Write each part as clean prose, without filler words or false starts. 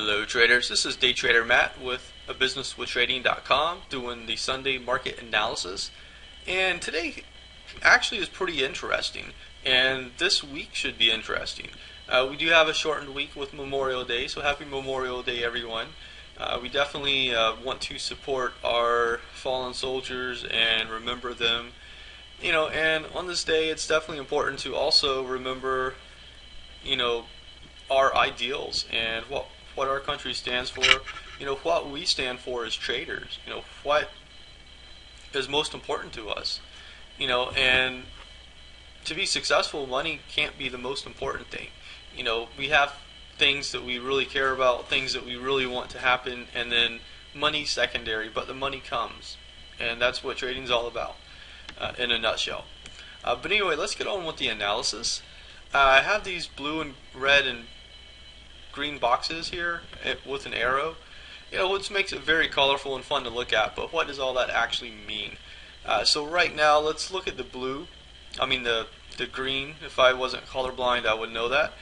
Hello traders, this is Day Trader Matt with abusinesswithtrading.com doing the Sunday market analysis. And today actually is pretty interesting, and this week should be interesting. We do have a shortened week with Memorial Day, so happy Memorial Day everyone. We definitely want to support our fallen soldiers and remember them. And on this day it's definitely important to also remember, you know, our ideals and what our country stands for. What we stand for as traders. What is most important to us. And to be successful, money can't be the most important thing. We have things that we really care about, things that we really want to happen, and then money secondary, but the money comes. And that's what trading's all about, in a nutshell. But anyway, let's get on with the analysis. I have these blue and red and green boxes here with an arrow, which makes it very colorful and fun to look at. But what does all that actually mean? So right now, let's look at the blue. The green. If I wasn't colorblind, I would know that.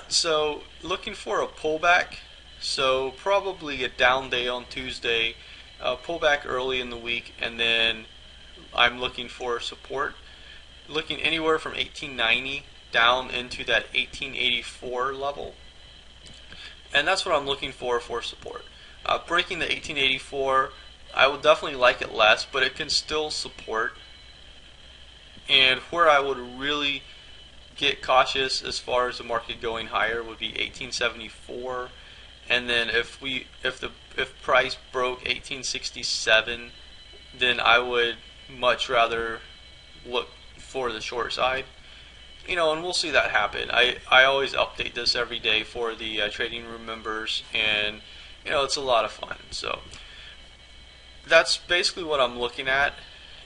So looking for a pullback. So probably a down day on Tuesday, pullback early in the week, and then I'm looking for support. Looking anywhere from 1890 down into that 1884 level. And that's what I'm looking for support. Breaking the 1884, I would definitely like it less, but it can still support. And where I would really get cautious as far as the market going higher would be 1874. And then if price broke 1867, then I would much rather look for the short side. And we'll see that happen. I always update this every day for the trading room members, and it's a lot of fun. So that's basically what I'm looking at.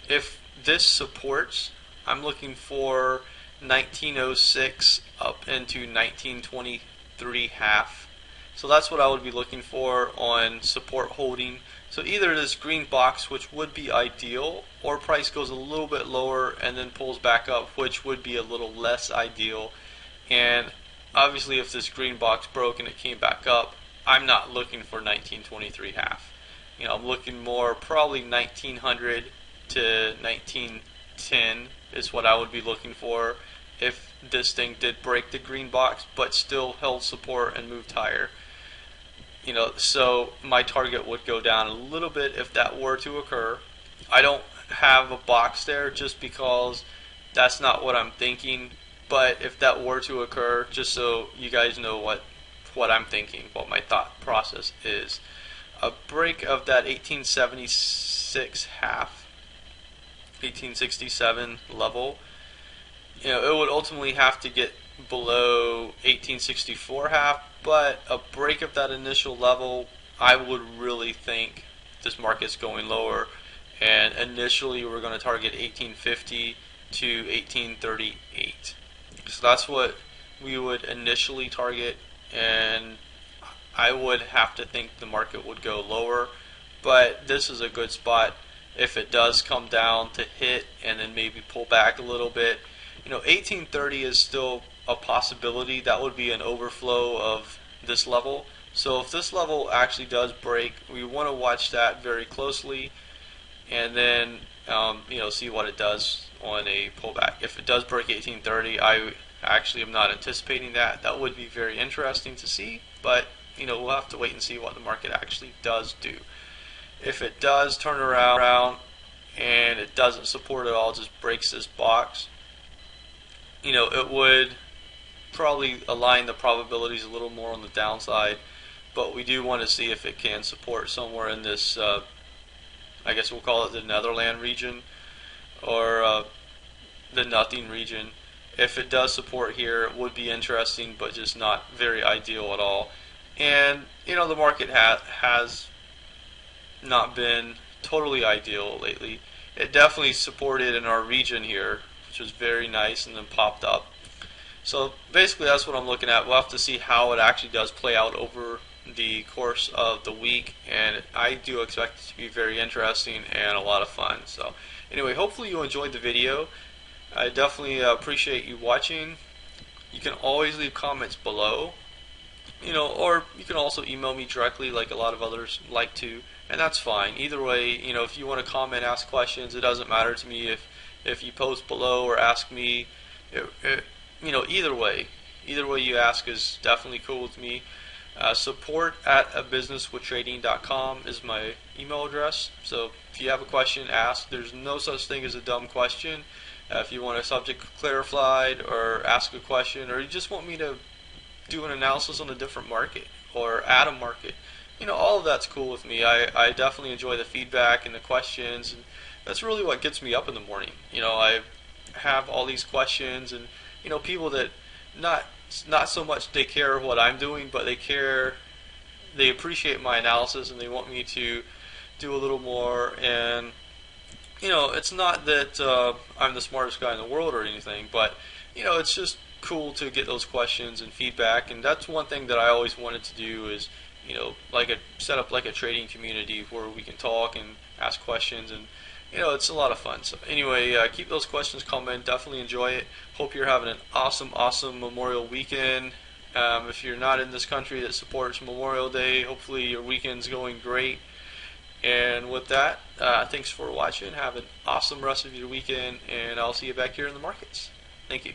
If this supports, I'm looking for 1906 up into 1923 half. So that's what I would be looking for on support holding. So either this green box, which would be ideal, or price goes a little bit lower and then pulls back up, which would be a little less ideal. And obviously if this green box broke and it came back up, I'm not looking for 1923 half. I'm looking more probably 1900 to 1910 is what I would be looking for if this thing did break the green box but still held support and moved higher. So my target would go down a little bit if that were to occur. I don't have a box there just because that's not what I'm thinking. But if that were to occur, just so you guys know what I'm thinking, what my thought process is. A break of that 1876 half, 1867 level, it would ultimately have to get below 1864 half, but a break of that initial level, I would really think this market's going lower, and initially we're going to target 1850 to 1838. So that's what we would initially target, and I would have to think the market would go lower, but this is a good spot if it does come down to hit and then maybe pull back a little bit. 1830 is still a possibility. That would be an overflow of this level. So if this level actually does break, we want to watch that very closely, and then see what it does on a pullback. If it does break 1830, I actually am not anticipating that. That would be very interesting to see, but we'll have to wait and see what the market actually does do. If it does turn around and it doesn't support at all, just breaks this box, it would probably align the probabilities a little more on the downside, but we do want to see if it can support somewhere in this, I guess we'll call it the Netherland region, or the nothing region. If it does support here, it would be interesting, but just not very ideal at all. And the market has not been totally ideal lately. It definitely supported in our region here, which was very nice, and then popped up. So basically that's what I'm looking at. We'll have to see how it actually does play out over the course of the week, and I do expect it to be very interesting and a lot of fun. So anyway, hopefully you enjoyed the video. I definitely appreciate you watching. You can always leave comments below. or you can also email me directly, like a lot of others like to, and that's fine. Either way, if you want to comment, ask questions, it doesn't matter to me if you post below or ask me. Either way you ask is definitely cool with me. Support at abusinesswithtrading.com is my email address. So if you have a question, ask. There's no such thing as a dumb question. If you want a subject clarified or ask a question, or you just want me to do an analysis on a different market or add a market, all of that's cool with me. I definitely enjoy the feedback and the questions, and that's really what gets me up in the morning. I have all these questions, and people that not not so much they care what I'm doing, but they appreciate my analysis and they want me to do a little more. And it's not that I'm the smartest guy in the world or anything, but it's just cool to get those questions and feedback. And that's one thing that I always wanted to do is set up like a trading community where we can talk and ask questions, and it's a lot of fun. So anyway, keep those questions coming. Definitely enjoy it. Hope you're having an awesome Memorial weekend. If you're not in this country that supports Memorial Day, hopefully your weekend's going great. And with that, thanks for watching. Have an awesome rest of your weekend, and I'll see you back here in the markets. Thank you.